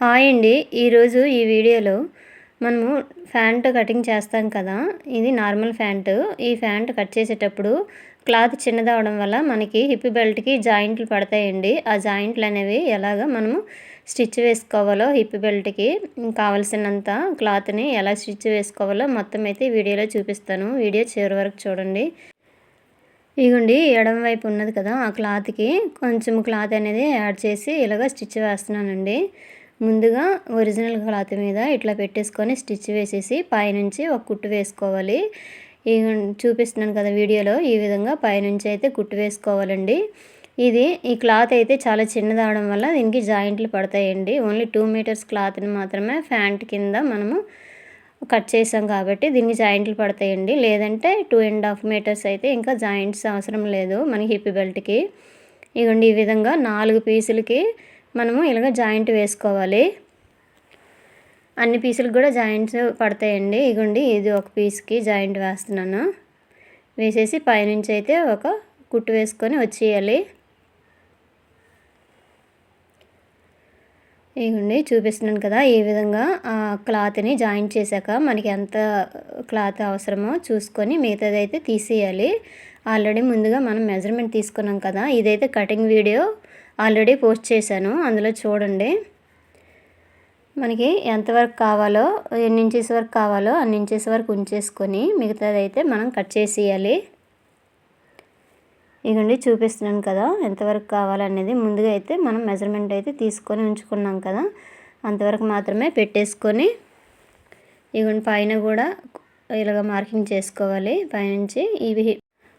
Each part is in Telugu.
హాయ్ అండి. ఈరోజు ఈ వీడియోలో మనము ఫ్యాంట్ కటింగ్ చేస్తాం కదా. ఇది నార్మల్ ఫ్యాంటు. ఈ ఫ్యాంట్ కట్ చేసేటప్పుడు క్లాత్ చిన్నదవడం వల్ల మనకి హిప్ బెల్ట్కి జాయింట్లు పడతాయండి. ఆ జాయింట్లు అనేవి ఎలాగ మనము స్టిచ్ వేసుకోవాలో, హిప్ బెల్ట్కి కావలసినంత క్లాత్ని ఎలా స్టిచ్ వేసుకోవాలో మొత్తం అయితే ఈ వీడియోలో చూపిస్తాను. వీడియో చివరి వరకు చూడండి. ఇగోండి, ఎడమ వైపు ఉన్నది కదా, ఆ క్లాత్కి కొంచెం క్లాత్ అనేది యాడ్ చేసి ఇలాగ స్టిచ్ వేస్తున్నానండి. ముందుగా ఒరిజినల్ క్లాత్ మీద ఇట్లా పెట్టేసుకొని స్టిచ్ వేసేసి పైనుంచి ఒక కుట్టు వేసుకోవాలి. చూపిస్తున్నాను కదా వీడియోలో, ఈ విధంగా పైనుంచి అయితే కుట్టు వేసుకోవాలండి. ఈ క్లాత్ అయితే చాలా చిన్నది అవడం వల్ల దీనికి జాయింట్లు పడతాయండి. ఓన్లీ 2 మీటర్స్ క్లాత్ని మాత్రమే ఫ్యాంట్ కింద మనము కట్ చేసాం కాబట్టి దీనికి జాయింట్లు పడతాయండి. లేదంటే 2.5 మీటర్స్ అయితే ఇంకా జాయింట్స్ అవసరం లేదు మన హిప్ బెల్ట్కి. ఇగోండి, ఈ విధంగా 4 పీసులకి మనము ఇలాగ జాయింట్ వేసుకోవాలి. అన్ని పీసులకు కూడా జాయింట్స్ పడతాయండి. ఇగోండి, ఇది ఒక పీస్కి జాయింట్ వేస్తున్నాను. వేసేసి పైనుంచి అయితే ఒక కుట్టు వేసుకొని వచ్చేయాలి. ఇగోండి, చూపిస్తున్నాను కదా, ఈ విధంగా ఆ క్లాత్ని జాయింట్ చేశాక మనకి ఎంత క్లాత్ అవసరమో చూసుకొని మిగతాది అయితే తీసేయాలి. ఆల్రెడీ ముందుగా మనం మెజర్మెంట్ తీసుకున్నాం కదా. ఇదైతే కటింగ్ వీడియో ఆల్రెడీ పోస్ట్ చేశాను, అందులో చూడండి. మనకి ఎంతవరకు కావాలో, ఎన్ని ఇంచెస్ వరకు కావాలో అన్ని ఇంచెస్ వరకు ఉంచేసుకొని మిగతాది అయితే మనం కట్ చేసేయాలి. ఇగోండి, చూపిస్తున్నాను కదా ఎంతవరకు కావాలనేది. ముందుగా అయితే మనం మెజర్మెంట్ అయితే తీసుకొని ఉంచుకున్నాం కదా, అంతవరకు మాత్రమే పెట్టేసుకొని ఇగోండి పైన కూడా ఇలాగ మార్కింగ్ చేసుకోవాలి. పైనుంచి ఇవి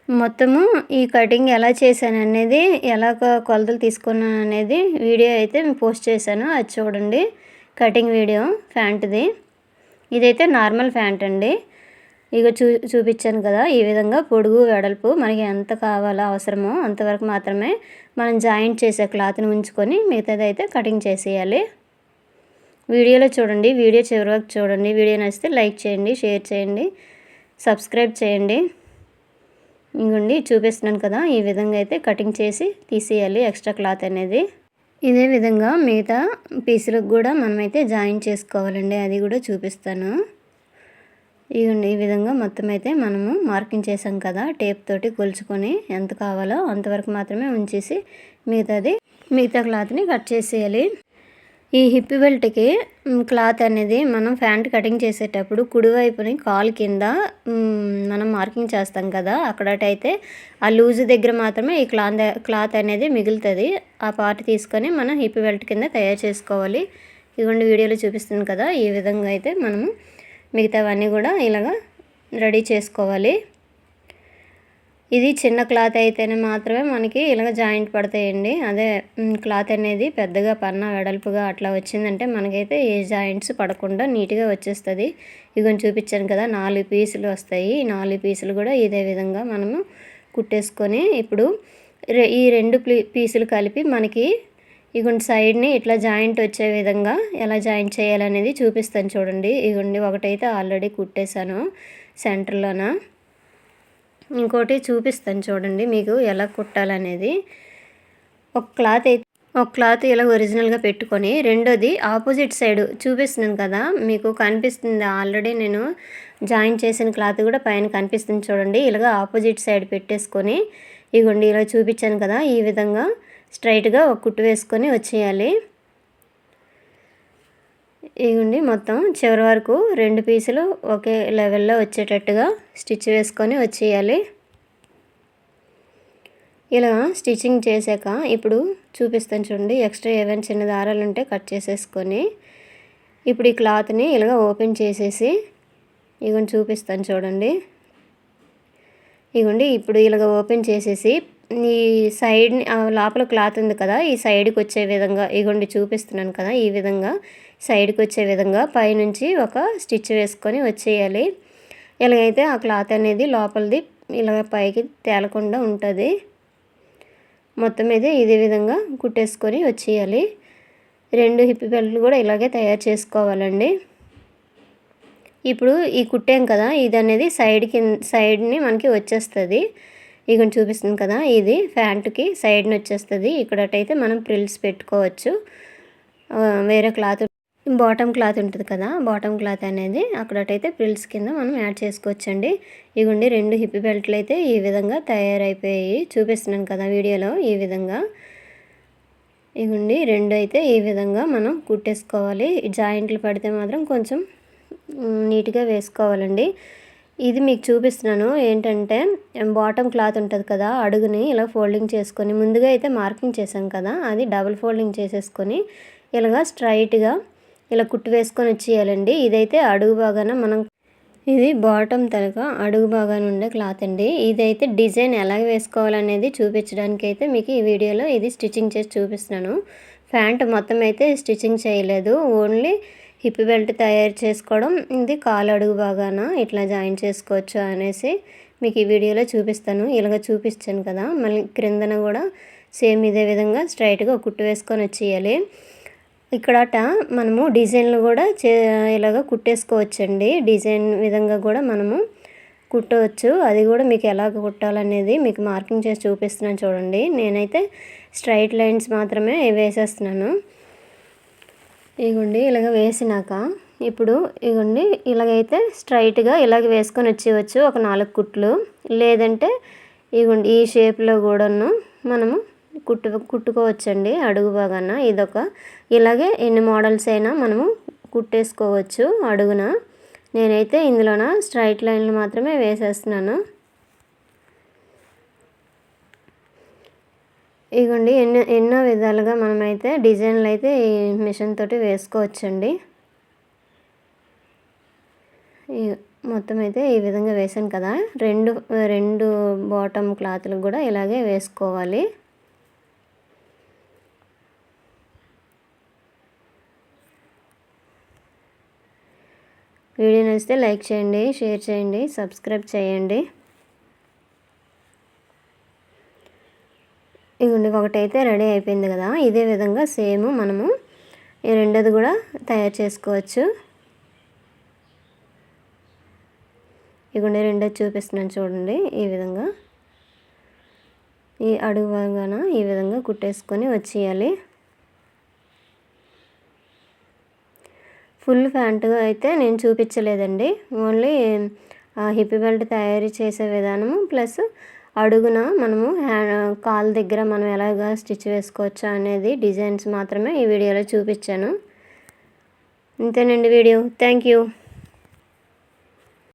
మొత్తము ఈ కటింగ్ ఎలా చేశాను అనేది, ఎలా కొలతలు తీసుకున్నాను అనేది వీడియో అయితే పోస్ట్ చేశాను, అది చూడండి. కటింగ్ వీడియో ఫ్యాంట్ది. ఇదైతే నార్మల్ ఫ్యాంట్ అండి. ఇక చూపించాను కదా, ఈ విధంగా పొడుగు వెడల్పు మనకి ఎంత కావాలో అవసరమో అంతవరకు మాత్రమే మనం జాయింట్ చేసే క్లాత్ని ఉంచుకొని మిగతాది అయితే కటింగ్ చేసేయాలి. వీడియోలో చూడండి, వీడియో చివరి వరకు చూడండి. వీడియో నచ్చితే లైక్ చేయండి, షేర్ చేయండి, సబ్స్క్రైబ్ చేయండి. ఇంకోండి, చూపిస్తున్నాను కదా, ఈ విధంగా అయితే కటింగ్ చేసి తీసేయాలి ఎక్స్ట్రా క్లాత్ అనేది. ఇదే విధంగా మిగతా పీసులకు కూడా మనమైతే జాయిన్ చేసుకోవాలండి, అది కూడా చూపిస్తాను. ఇవ్వండి, ఈ విధంగా మొత్తం అయితే మనము మార్కింగ్ చేసాం కదా, టేప్ తోటి కొలుచుకొని ఎంత కావాలో అంతవరకు మాత్రమే ఉంచేసి మిగతా క్లాత్ని కట్ చేసేయాలి. ఈ హిప్ బెల్ట్కి క్లాత్ అనేది మనం ఫ్యాంట్ కటింగ్ చేసేటప్పుడు కుడివైపుని కాలు కింద మనం మార్కింగ్ చేస్తాం కదా, అక్కడైతే ఆ లూజ్ దగ్గర మాత్రమే ఈ క్లాత్ అనేది మిగులుతుంది. ఆ పార్ట్ తీసుకొని మనం హిప్ బెల్ట్ కింద తయారు చేసుకోవాలి. ఇదిగోండి, వీడియోలో చూపిస్తుంది కదా, ఈ విధంగా అయితే మనము మిగతావన్నీ కూడా ఇలాగా రెడీ చేసుకోవాలి. ఇది చిన్న క్లాత్ అయితేనే మాత్రమే మనకి ఇలాగ జాయింట్ పడతాయండి. అదే క్లాత్ అనేది పెద్దగా పన్నా వెడల్పుగా అట్లా వచ్చిందంటే మనకైతే ఏ జాయింట్స్ పడకుండా నీట్గా వచ్చేస్తుంది. ఇగోని చూపించాను కదా, 4 పీసులు వస్తాయి. 4 పీసులు కూడా ఇదే విధంగా మనము కుట్టేసుకొని ఇప్పుడు ఈ 2 పీసులు కలిపి మనకి ఇగోండి సైడ్ని ఇట్లా జాయింట్ వచ్చే విధంగా ఎలా జాయింట్ చేయాలనేది చూపిస్తాను చూడండి. ఇగోండి, ఒకటైతే ఆల్రెడీ కుట్టేశాను సెంటర్లోన, ఇంకోటి చూపిస్తాను చూడండి మీకు ఎలా కుట్టాలనేది. ఒక క్లాత్ ఇలా ఒరిజినల్గా పెట్టుకొని రెండోది ఆపోజిట్ సైడ్ చూపిస్తున్నాను కదా, మీకు కనిపిస్తుంది. ఆల్రెడీ నేను జాయిన్ చేసిన క్లాత్ కూడా పైన కనిపిస్తుంది చూడండి. ఇలాగ ఆపోజిట్ సైడ్ పెట్టేసుకొని ఇగోండి, ఇలా చూపించాను కదా, ఈ విధంగా స్ట్రైట్గా ఒక కుట్టు వేసుకొని వచ్చేయాలి. ఇగోండి, మొత్తం చివరి వరకు 2 పీసులు ఒకే లెవెల్లో వచ్చేటట్టుగా స్టిచ్ వేసుకొని వచ్చేయాలి. ఇలా స్టిచ్చింగ్ చేశాక ఇప్పుడు చూపిస్తాను చూడండి, ఎక్స్ట్రా ఏమైనా చిన్న దారాలు ఉంటే కట్ చేసేసుకొని ఇప్పుడు ఈ క్లాత్ని ఇలాగ ఓపెన్ చేసేసి ఇగోండి చూపిస్తాను చూడండి. ఇగోండి, ఇప్పుడు ఇలాగ ఓపెన్ చేసేసి ఈ సైడ్ని లోపల క్లాత్ ఉంది కదా, ఈ సైడ్కి వచ్చే విధంగా ఇగోండి చూపిస్తున్నాను కదా, ఈ విధంగా సైడ్కి వచ్చే విధంగా పైనుంచి ఒక స్టిచ్ వేసుకొని వచ్చేయాలి. ఇలాగైతే ఆ క్లాత్ అనేది లోపలిది ఇలాగ పైకి తేలకుండా ఉంటుంది. మొత్తం మీద ఇదే విధంగా కుట్టేసుకొని వచ్చేయాలి. 2 హిప్ బెల్ట్లు కూడా ఇలాగే తయారు చేసుకోవాలండి. ఇప్పుడు ఈ కుట్టాం కదా, ఇది అనేది సైడ్ని మనకి వచ్చేస్తుంది. ఇక చూపిస్తుంది కదా, ఇది ఫ్యాంట్కి సైడ్ని వచ్చేస్తుంది. ఇక్కడటైతే మనం ప్రిల్స్ పెట్టుకోవచ్చు, వేరే క్లాత్ బాటమ్ క్లాత్ ఉంటుంది కదా, బాటమ్ క్లాత్ అనేది అక్కడటైతే ఫ్రిల్స్ కింద మనం యాడ్ చేసుకోవచ్చండి. ఇగుండి 2 హిప్ బెల్ట్లు అయితే ఈ విధంగా తయారైపోయాయి, చూపిస్తున్నాను కదా వీడియోలో. ఈ విధంగా ఇగుండి 2 అయితే ఈ విధంగా మనం కుట్టేసుకోవాలి. జాయింట్లు పడితే మాత్రం కొంచెం నీట్గా వేసుకోవాలండి. ఇది మీకు చూపిస్తున్నాను ఏంటంటే, బాటమ్ క్లాత్ ఉంటుంది కదా, అడుగుని ఇలా ఫోల్డింగ్ చేసుకొని, ముందుగా అయితే మార్కింగ్ చేసాం కదా, అది డబుల్ ఫోల్డింగ్ చేసేసుకొని ఇలాగా స్ట్రైట్గా ఇలా కుట్టు వేసుకొని వచ్చేయాలండి. ఇదైతే అడుగు భాగాన మనం, ఇది బాటమ్ తరగా అడుగు భాగాన ఉండే క్లాత్ అండి. ఇదైతే డిజైన్ ఎలా వేసుకోవాలనేది చూపించడానికి అయితే మీకు ఈ వీడియోలో ఇది స్టిచ్చింగ్ చేసి చూపిస్తున్నాను. ప్యాంట్ మొత్తం అయితే స్టిచ్చింగ్ చేయలేదు, ఓన్లీ హిప్ బెల్ట్ తయారు చేసుకోవడం, ఇది కాలు అడుగు భాగాన ఇట్లా జాయిన్ చేసుకోవచ్చు అనేసి మీకు ఈ వీడియోలో చూపిస్తాను. ఇలాగ చూపించాను కదా, మళ్ళీ క్రిందన కూడా సేమ్ ఇదే విధంగా స్ట్రైట్గా కుట్టు వేసుకొని వచ్చేయాలి. ఇక్కడట మనము డిజైన్లు కూడా ఇలాగ కుట్టేసుకోవచ్చండి. డిజైన్ విధంగా కూడా మనము కుట్టవచ్చు. అది కూడా మీకు ఎలాగ కుట్టాలనేది మీకు మార్కింగ్ చేసి చూపిస్తున్నాను చూడండి. నేనైతే స్ట్రైట్ లైన్స్ మాత్రమే వేసేస్తున్నాను. ఇగోండి ఇలాగ వేసినాక ఇప్పుడు ఇగోండి ఇలాగైతే స్ట్రైట్గా ఇలాగ వేసుకొని వచ్చేయచ్చు ఒక 4 కుట్లు. లేదంటే ఇగోండి ఈ షేప్లో కూడాను మనము కుట్టుకోవచ్చండి అడుగు భాగాన. ఇదొక ఇలాగే ఎన్ని మోడల్స్ అయినా మనము కుట్టేసుకోవచ్చు అడుగున. నేనైతే ఇందులోన స్ట్రైట్ లైన్లు మాత్రమే వేసేస్తున్నాను. ఇగోండి ఎన్నో విధాలుగా మనమైతే డిజైన్లు అయితే ఈ మిషన్ తోటి వేసుకోవచ్చండి. మొత్తం అయితే ఈ విధంగా వేసాను కదా, రెండు బాటమ్ క్లాత్లకు కూడా ఇలాగే వేసుకోవాలి. వీడియో నచ్చితే లైక్ చేయండి, షేర్ చేయండి, సబ్స్క్రైబ్ చేయండి. ఇగోండి ఒకటైతే రెడీ అయిపోయింది కదా, ఇదే విధంగా సేమ్ మనము ఈ రెండోది కూడా తయారు చేసుకోవచ్చు. ఇగోండి రెండోది చూపిస్తున్నాను చూడండి. ఈ విధంగా ఈ అడుగు భాగాన ఈ విధంగా కుట్టేసుకొని వచ్చేయాలి. ఫుల్ ప్యాంటుగా అయితే నేను చూపించలేదండి, ఓన్లీ హిప్ బెల్ట్ తయారు చేసే విధానము ప్లస్ అడుగున మనము కాలు దగ్గర మనం ఎలాగా స్టిచ్ వేసుకోవచ్చా అనేది డిజైన్స్ మాత్రమే ఈ వీడియోలో చూపించాను. ఇంతేనండి వీడియో. Thank you.